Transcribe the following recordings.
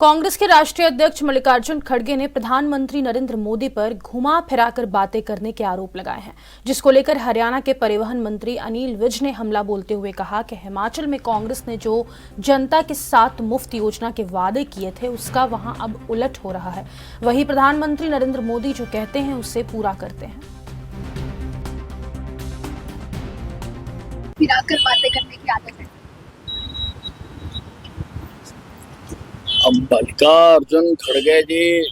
कांग्रेस के राष्ट्रीय अध्यक्ष मल्लिकार्जुन खड़गे ने प्रधानमंत्री नरेंद्र मोदी पर घुमा फिराकर बातें करने के आरोप लगाए हैं, जिसको लेकर हरियाणा के परिवहन मंत्री अनिल विज ने हमला बोलते हुए कहा कि हिमाचल में कांग्रेस ने जो जनता के साथ मुफ्त योजना के वादे किए थे उसका वहां अब उलट हो रहा है। वहीं प्रधानमंत्री नरेंद्र मोदी जो कहते हैं उससे पूरा करते हैं। फिराकर बातें करने की आदत है। अब मल्लिकार्जुन खड़गे जी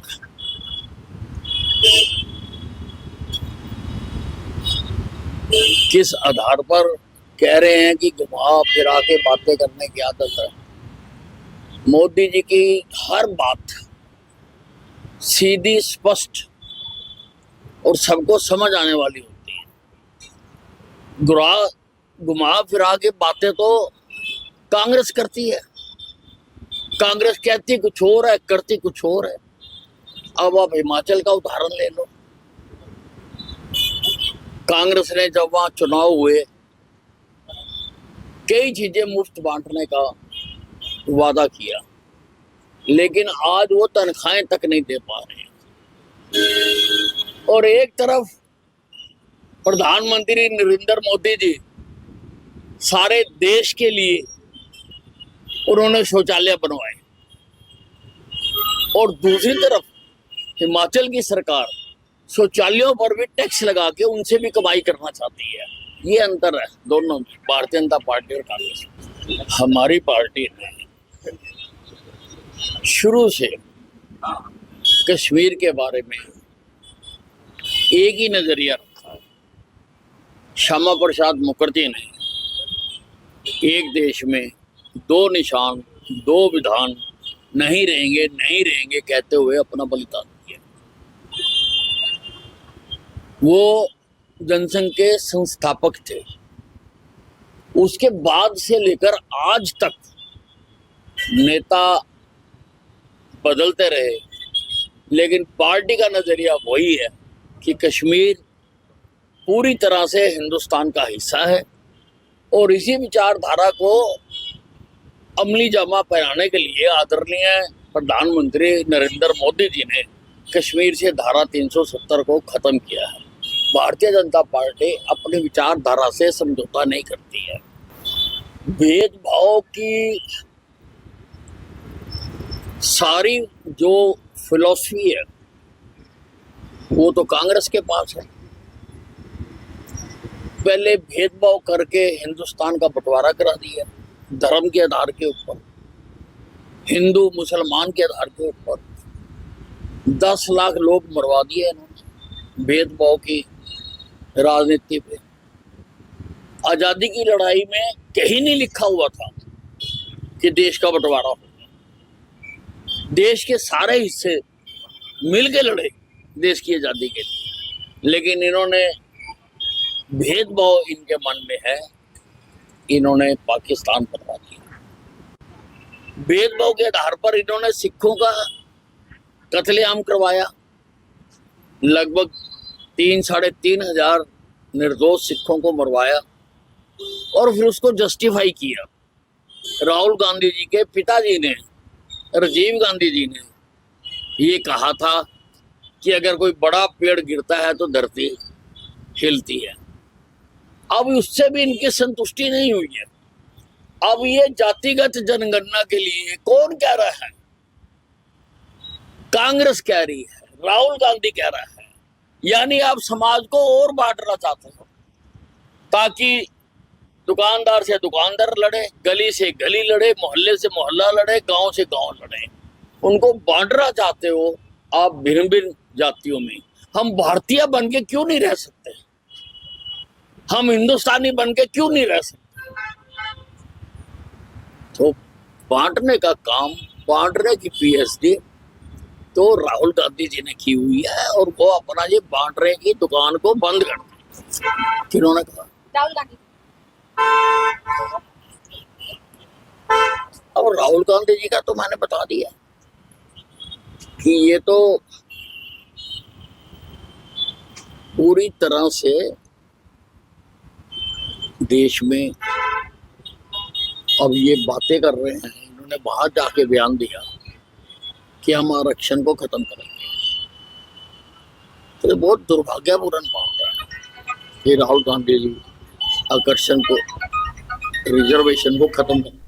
किस आधार पर कह रहे हैं कि घुमा फिरा के बातें करने की आदत है। मोदी जी की हर बात सीधी, स्पष्ट और सबको समझ आने वाली होती है। घुमा फिरा के बातें तो कांग्रेस करती है। कांग्रेस कहती कुछ और है, करती कुछ और है। अब आप हिमाचल का उदाहरण ले लो। कांग्रेस ने जब वहां चुनाव हुए कई चीजें मुफ्त बांटने का वादा किया, लेकिन आज वो तनख्वाहें तक नहीं दे पा रहे हैं। और एक तरफ प्रधानमंत्री नरेंद्र मोदी जी सारे देश के लिए उन्होंने शौचालय बनवाए, और दूसरी तरफ हिमाचल की सरकार शौचालयों पर भी टैक्स लगा के उनसे भी कमाई करना चाहती है। ये अंतर है दोनों में, भारतीय जनता पार्टी और कांग्रेस। हमारी पार्टी ने शुरू से कश्मीर के बारे में एक ही नजरिया रखा है। श्यामा प्रसाद मुखर्जी ने एक देश में दो निशान, दो विधान, नहीं रहेंगे कहते हुए अपना बलिदान दिया। वो जनसंघ के संस्थापक थे। उसके बाद से लेकर आज तक नेता बदलते रहे, लेकिन पार्टी का नजरिया वही है कि कश्मीर पूरी तरह से हिंदुस्तान का हिस्सा है। और इसी विचारधारा को अमली जामा पहनाने के लिए आदरणीय प्रधानमंत्री नरेंद्र मोदी जी ने कश्मीर से धारा 370 को खत्म किया है। भारतीय जनता पार्टी अपनी विचारधारा से समझौता नहीं करती है। भेदभाव की सारी जो फिलॉसफी है वो तो कांग्रेस के पास है। पहले भेदभाव करके हिंदुस्तान का बंटवारा करा दिया, धर्म के आधार के ऊपर, हिंदू मुसलमान के आधार के ऊपर 10 लाख लोग मरवा दिए इन्होंने भेदभाव की राजनीति पे। आजादी की लड़ाई में कहीं नहीं लिखा हुआ था कि देश का बंटवारा होगा। देश के सारे हिस्से मिलके लड़े देश की आजादी के लिए, लेकिन इन्होंने भेदभाव इनके मन में है, इन्होंने पाकिस्तान बनवा दिया। भेदभाव के आधार पर इन्होंने सिखों का कत्लेआम करवाया। लगभग 3-3.5 हजार निर्दोष सिखों को मरवाया और फिर उसको जस्टिफाई किया। राहुल गांधी जी के पिताजी ने, राजीव गांधी जी ने ये कहा था कि अगर कोई बड़ा पेड़ गिरता है तो धरती हिलती है। अब उससे भी इनकी संतुष्टि नहीं हुई है। अब ये जातिगत जनगणना के लिए कौन कह रहा है? कांग्रेस कह रही है, राहुल गांधी कह रहा है। यानी आप समाज को और बांटना चाहते हो ताकि दुकानदार से दुकानदार लड़े, गली से गली लड़े, मोहल्ले से मोहल्ला लड़े, गांव से गांव लड़े। उनको बांटना चाहते हो आप भिन्न भिन्न जातियों में। हम भारतीय बन के क्यों नहीं रह सकते? हम हिंदुस्तानी बन के क्यों नहीं रह सकते? तो बांटने का काम, बांटने की पीएचडी तो राहुल गांधी जी ने की हुई है, और वो अपना ये बांटने की दुकान को बंद कर दी। किन्होंने कहा? राहुल गांधी। अब राहुल गांधी जी का तो मैंने बता दिया कि ये तो पूरी तरह से देश में अब ये बातें कर रहे हैं। इन्होंने बाहर जाके बयान दिया कि हम आरक्षण को खत्म करेंगे। तो ये बहुत दुर्भाग्यपूर्ण बात है कि राहुल गांधी जी आकर्षण को, रिजर्वेशन को खत्म करें।